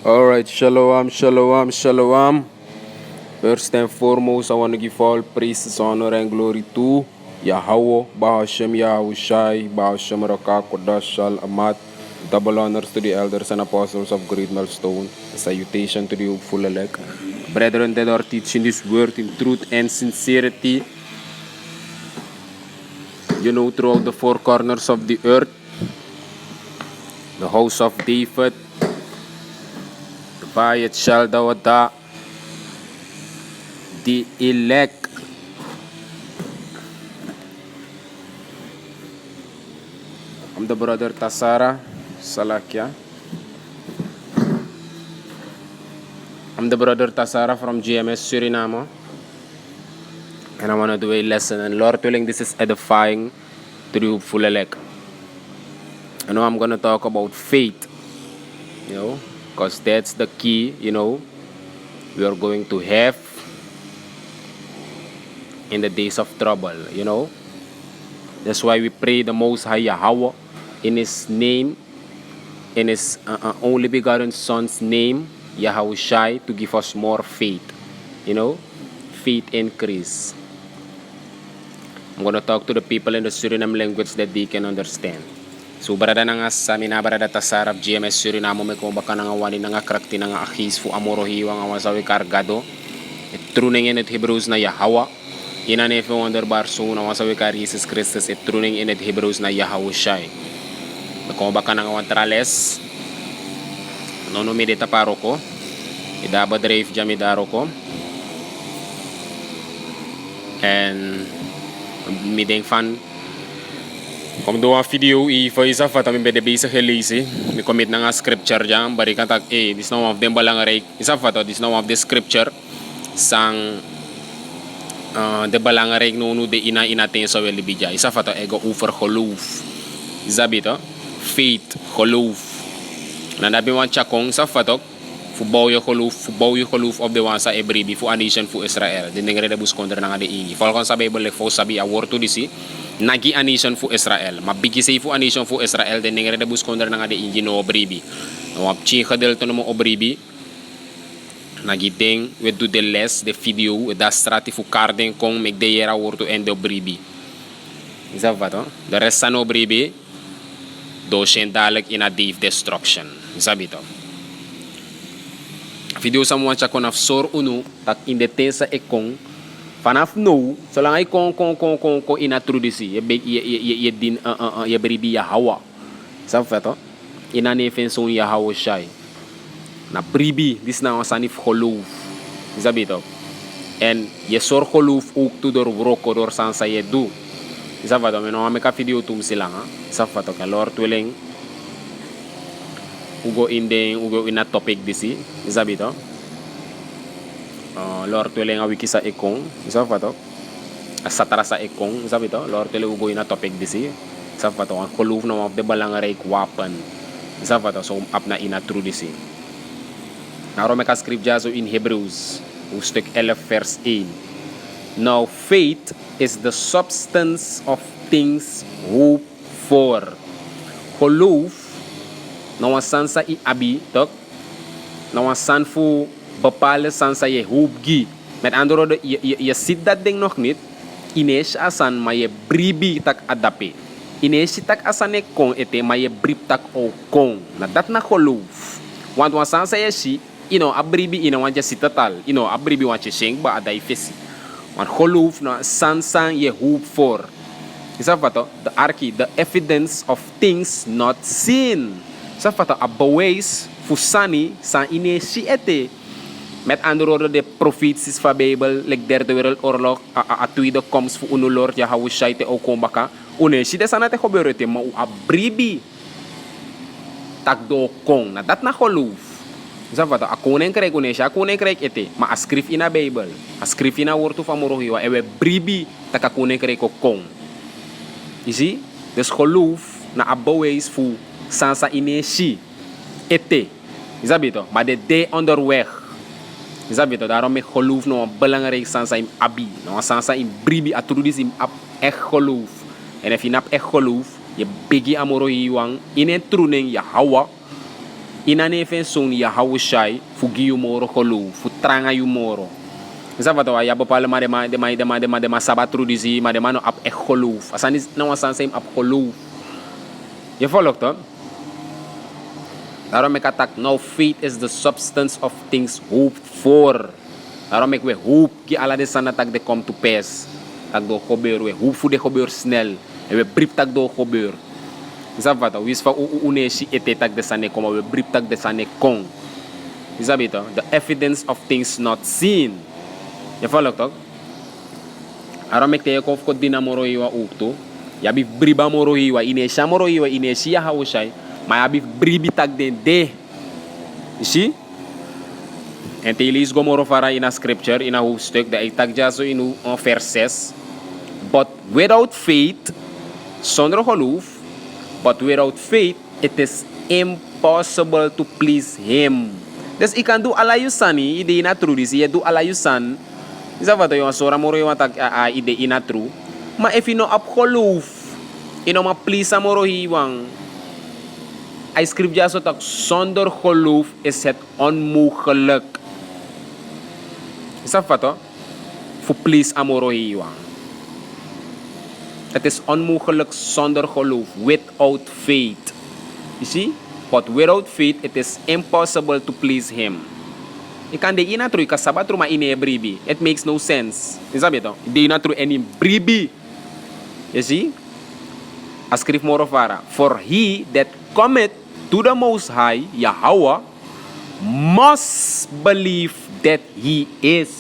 Alright, shalom, shalom, shalom. First and foremost, I want to give all praises, honor, and glory to Yahweh, Bahashem Yahushai, Bahashem Raka, Kodash, Shal, Amat. Double honors to the elders and apostles of Great Millstone. A salutation to the hopeful elect. Brethren that are teaching this word in truth and sincerity, throughout the four corners of the earth, the house of David, the Bayat Shaldawada, the elect. I'm the brother Tasara Salakia. I'm the brother Tasara from GMS Suriname. And I want to do a lesson. And Lord willing, this is edifying to the hopeful elect. I know I'm going to talk about faith. Because that's the key, we are going to have in the days of trouble, That's why we pray the Most High Yahweh in His name, in His only begotten Son's name, Yahushai, to give us more faith, faith increase. I'm going to talk to the people in the Suriname language that they can understand. So barada na nga sa amin na barada tasarap GMS Suriname may kumbaka na nga wani na nga krakti na nga akis fu amorohiwa nga wasawi kargado. Truning in it Hebrews na Yahweh. Ina nefe wonderbar so na wasawi kar Jesus Christus truning in it Hebrews na Yahushai. May kumbaka na nga wantrales. Nono medita paro ko. Idaba drave jamidaro ko. And mideng fan kom do a video ifa isa fa tamin bede bisa helisi mi commit na nga scripture jam bari kan tak this no of them balang rek isa fa to this no of the scripture sang de balang rek no de ina ten so wel bija isa fa to ego over holoof izabito faith holoof na nabi wan chakong sa fa to fu bouw je geloof op de wansa ebribi fu a nation fu Israel den ngere de bus konder nga de ingi falcon sa bible fo sabi a wortu disi nagi a nation fu Israel mabigi say fu a nation fu Israel den ngere de bus konder nga de ingi no obribi no ap chi khadel to no obribi nagi ding we do the less the video we da strati fu karden kong mek de yera wortu en de obribi isa vato de resta no obribi do shen dalek in a deep destruction sabito video sa mga chakon af sor uno tak indetensa ekong fanaf no so lang ay kong inatrodisi ye din ye beribi ya hawa sa fato ina nefenson ya hawa shay na bribi dis na sanif holoof zabito and ye sor holoof ook to dor rokodor sansa ye du sa fato meno ame ka video tum silang sa fato ka lord willing ugo ina topic disi zabito lord tuele nga wiki sa ekong isa fato asatara sa ekong zabito lord tuele ugo ina topic disi sa fato ang koluf na of the balang rake weapon isa fato so up na ina true disi naro me ka script jazo in Hebrews stuk 11 vers 1 now faith is the substance of things hoped for koluf na wasan sa iabi tok na wasan fu bepaalde sansa ye hubgi met andere woorden je ziet dat ding nog niet ineens asan maar je bribi tak adape ineens tak asan e kon ete maar je brib tak o kon na dat na geloof want wasan sa ye si abribi want je sit total abribi want je schenk ba adai fesi want geloof na sansa je hoop voor is dat wat the arki the evidence of things not seen sa fata a bewijs fusani sa inesi ete met andere woorden de profeties van Bijbel like derde wereldoorlog a tweede komst voor unu Lord Yahushai te okombaka unesi de sana te gebeuren te maar a bribi tak do kong na dat na geloof sa fata a koninkrijk unesi a koninkrijk ete maar a skrif in a Bijbel a skrif in a woord van morohiwa ewe bribi tak a koninkrijk ko kong isi dus geloof na a bewijs voor sansa inesi ete isabito maar de day onderweg isabito daarom me geloof no belangrijk sansa im abi no sansa im bribi atrudis im ap echt geloof en if je nap echt geloof je bigi amoro hiwang in en truning ya hawa Ina nefen zo'n Yahushai, fugi you moro kolu, fu tranga you moro. Sabe to ya bepaalde maar de ma sabatru disi, maar de man op echt geloof. Asan is nou asan zijn op geloof. Je volgt toch? Daarom ik attack. Now faith is the substance of things hoped for. Daarom ik we hoop ki ala de sana tak de come to pass. Tak do gebeur we hoop voor de gebeur snel. En we brief tak do gebeur. Sabe to? Wis van uneshi ete tak de sane kom, we brief tak de sane kon. Sabe to? The evidence of things not seen. Je volgt toch? Daarom ik te kof ko dinamoro iwa ukto. Ya bi briba moro iwa inesha moro iwa ineshi ya haushai. Maar ya bi bribi tak den de. You see? En te lees gomoro fara in a scripture in a hoofdstuk dat ik tak jaso in een vers 6. But without faith, zonder geloof, but without faith, it is impossible to please him. Dus ik kan doen ala yusani, ide ina true disi, je doet ala yusan. Is dat wat je sora moro je tak ide ina true. Maar if je no op geloof, je no ma please moro hiwang. Hij schrijft ja zo dat zonder geloof is het onmogelijk. Is dat wat? Voor please amoro hiwang. Het is onmogelijk zonder geloof. Without faith. You see? But without faith it is impossible to please him. Je kan de ina tru, kasabatru ma ine bribi. It makes no sense. Is dat beter? De ina tru en in bribi. You see? Hij schrijft morofara. For he that cometh to the Most High, Yahweh, must believe that he is.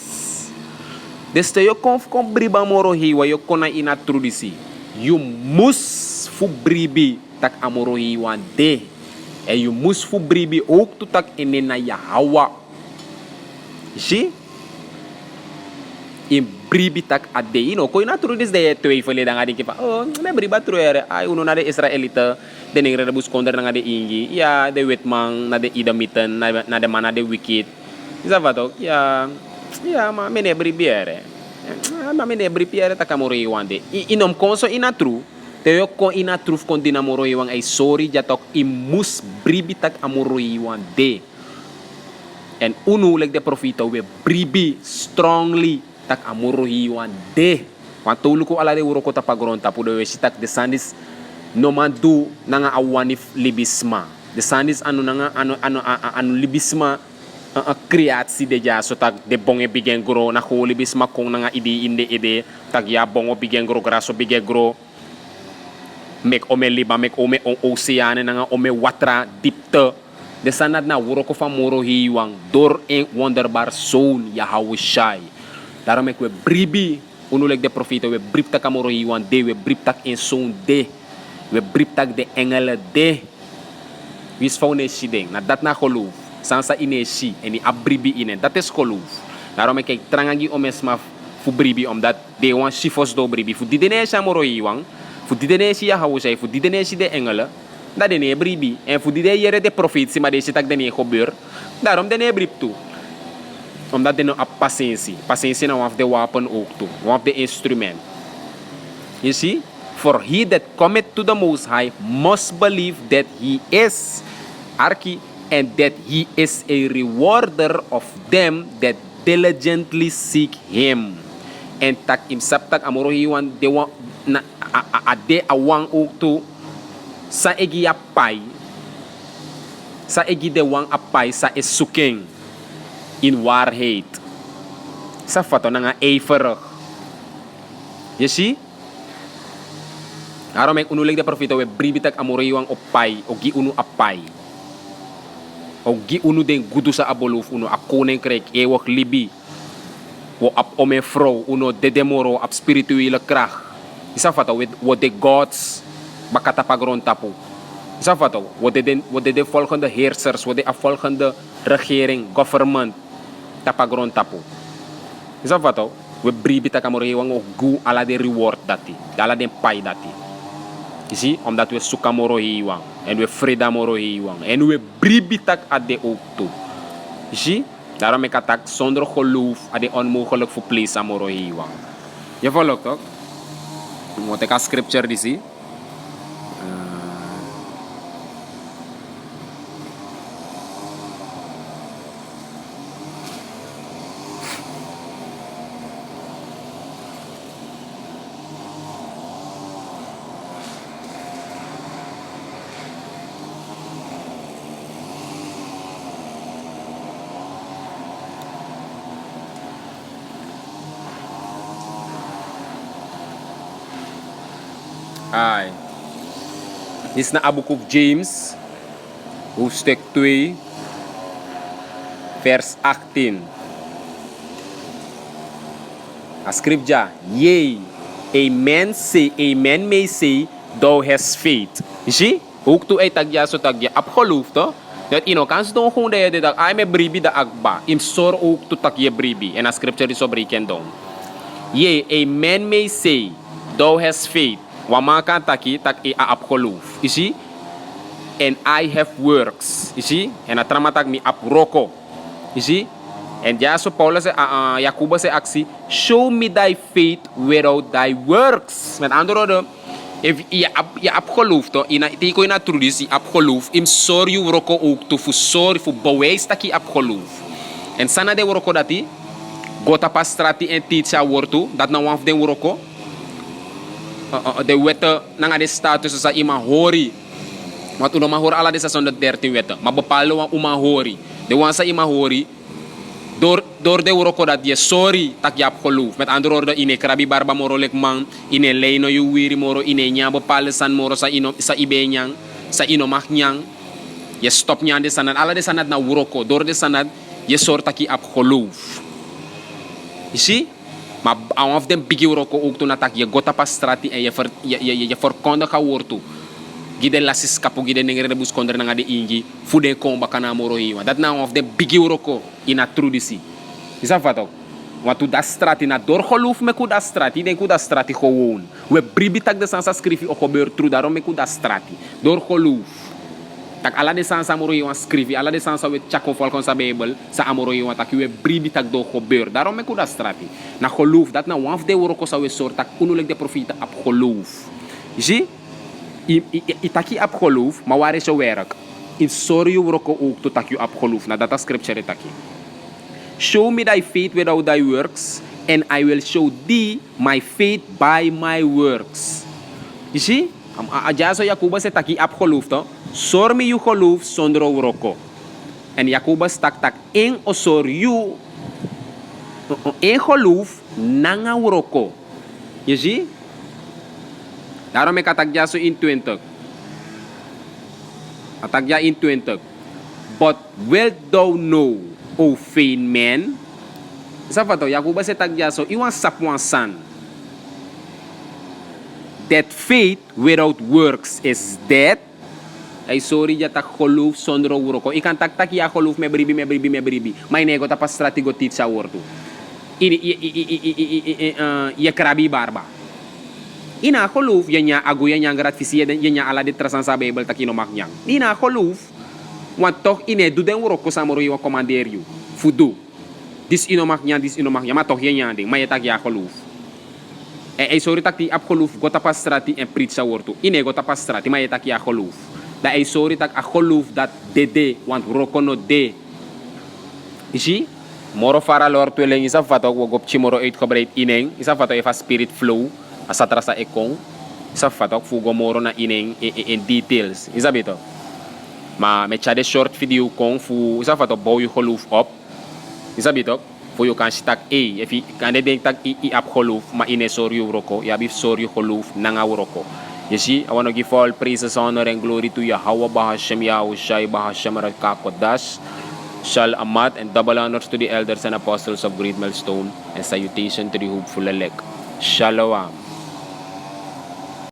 Dus te je kon briba moro hiwa, je kon na ina trudisi. You must fu bribi tak amoro hiwa de. En you must fu bribi ook to tak ine na Yahweh. Zie? In bribi tak ade. You know, ko ina trudis de je twijfelen dan adi kipa. Oh, me briba truere. Ay, uno na de Israelita. De ningre rebus konder na de ingi. Ja, de witmang na de idamiten, na de mana de wicked. Is dat wat ook? Ja, maar meneer bribiere. Maar meneer bribiere takamoro iwande. Inom konso ina true. Teo kon ina true kon dinamoro iwang ay sorry jatok imus bribi tak amoro iwande. En unu like de profita we bribi strongly tak amoro iwande. Want tolu ko ala de uro ko tapagron tapu de we sitak de sandis no man do nanga awani libisma. De sandis anu nanga anu libisma kreatie de ja so tak de bonge bigen gro na ko libisma kong nanga ide tak ya bongo bigen gro graso bigen gro mek ome liba mek ome oceane nanga ome watra dipte. De sanad na wuro ko famoro hiwang door en wonderbaar zoon Yahushai. Daarom ek we bribi unu like de profita we brip tak amoro hiwang de we brip tak en zoon de. We brip tak de engelen de. Wis faune shideng na dat na geloof. Sansa ineshi en die abribi inen. Dat is geloof. Daarom ik trangangi omesma fu bribi omdat de wan shifos do bribi. Fu dideneshi amoro hiwang. Fu dideneshi Yahushai. Fu dideneshi de engelen. Dat de ne bribi. En fu dide yere de profetie maar deze tak de ne gebeur. Daarom de ne brib toe. Omdat de no ap patiëntie. Patiëntie na one of the wapen ook toe. One of the instrument. You see? For he that cometh to the Most High must believe that he is Arki, and that he is a rewarder of them that diligently seek him. En tak imsap tak amoro hiwan de wan na ade awang ook to sa egi apay. Sa egi de wang apay sa isuking in waarheid. Sa fato na nga ijverig. You see? Daarom ik unulik de profita we bribitak amoriwang opay o gi unu apay. O gi unu den gudu sa aboluf uno akonen krek ewak libi. O ap ome vrouw uno dedemoro ap spirituele kracht. Isa fato wat de gods bakatapagron tapu. Isa fato wat de volgende heersers, wat de volgende regering, government tapagron tapu. Isa fato we bribitak amoriwang o gu ala de reward dati, ala de pay dati. You see, omdat we suka moro hiwang en we freda moro hiwang en we bribitak ade ook toe. You see, daarom ik attack zonder geloof ade onmogelijk voor place moro hiwang. Je volgt toch? Moet ik een scripture die zie? Ai. Dit is na boek of James, hoofdstuk 2, vers 18. A scripture, yea, a man may say, thou hast faith. Zie? Ook toe uit tagja so tagja ap geloof to. Dat ino kans don gewoon de dat ay me bribi da akba. Im sor ook to tagje bribi. En a scripture is obreken down. Yea, a man may say, thou hast faith. Wama kan taki tak a ap geloof. Zie? And I have works. Zie? En a tramatak mi ap roko. Zie? En ja, so Paulus, Jacobus zei actie, show me thy faith without thy works. Met andere woorden, if je hebt geloof, je na trudis, je hebt geloof, im sorry je roko ook toe, voor sorry, voor bewijs dat je hebt geloof. En sana de roko dat die, gota pas strati en teacher wortu, dat na waf den roko, de wetten, na de status sa ima hori, want uno ma hori ala de 613 wetten, maar bepaalde wan uma hori, de wan sa ima hori, door de roko dat je sorry tak je hebt geloof. Met andere woorden, in een krabi barba moro lek man, in een leino je wiri moro, in een nyang bepaalde san moro sa ibe nyang, sa ino mag nyang, je stop nyang de sanad, alle de sanad na roko, door de sanad, je soort tak je hebt geloof. Je zie? Maar aan of den bigi roko ook toen dat je gota pas strati en je verkondigt gaan woord toe. Gide lasis kapo gide nengere de buskonder nanga de ingi fu den komba kana moro hiwa dat na of de bigi roko ina trudisi isa fatok watu da strati na dor geloof me ku da strati den ku da strati gewoon we bribi tak de sansa skrifi o gebeur tru daarom me ku da strati dor geloof tak ala de sansa moro hiwa skrifi ala de sansa we chako falcon sa bible sa amoro hiwa tak we bribi tak do gebeur daarom me ku da strati na geloof dat na one of de roko sa we soort tak unulik de profita ap geloof zie itaki ap geloof, maar waar is je werk? In sorry je roko ook to tak je ap geloof. Na data scripture itaki. Show me thy faith without thy works, and I will show thee my faith by my works. You see? Aja so Jacobus taki ap geloof to. Sor me je geloof zonder roko. En Jacobus tak in o sor you in geloof nanga roko. You see? Daarom ik atagja so in 20. Atagja in 20. But wilt thou know, O vain man? Sa fato, Jacobus atagja so iwan sapwan san. That faith without works is dead. Ay sorry ja tak geloof zonder worko. Ik kan tak ja geloof me bribi. Mijn ego tapas stratigo titsa wortu. Je krabi barba. Ina geloof je nya aguya nya gratifie je nya ala de trasan sa bible takino maknyang. Ina geloof want toch ine du den woroko samoro yo commander you. Fudu. Dis ino maknyang maar toch je nya ding, maar je tak ja geloof. Sorry tak ti ap geloof gota pas strati en pritsa wortu. Ine gota pas strati, maar je tak ja geloof. Da sorry tak a geloof dat de want roko no de. Isi? Moro fara lor tweeling isa fato wogop chimoro uitgebreid ineng. Isa fato eva spirit flow. Asatra sa ekong sa fatok fugo moro na ineng in details isa bito ma me chade short video kong fu isa fatok bow you geloof op isa bito fu you kan stak if you kan denk tak i ap geloof ma ine sorry roko ya bif sorry geloof nanga roko you see I want to give all praises honor and glory to Yahweh Bahashem Yahushai Bahashem Rakakodash Shal Amat and double honors to the elders and apostles of Great Millstone and salutation to the hopeful elect Shalom.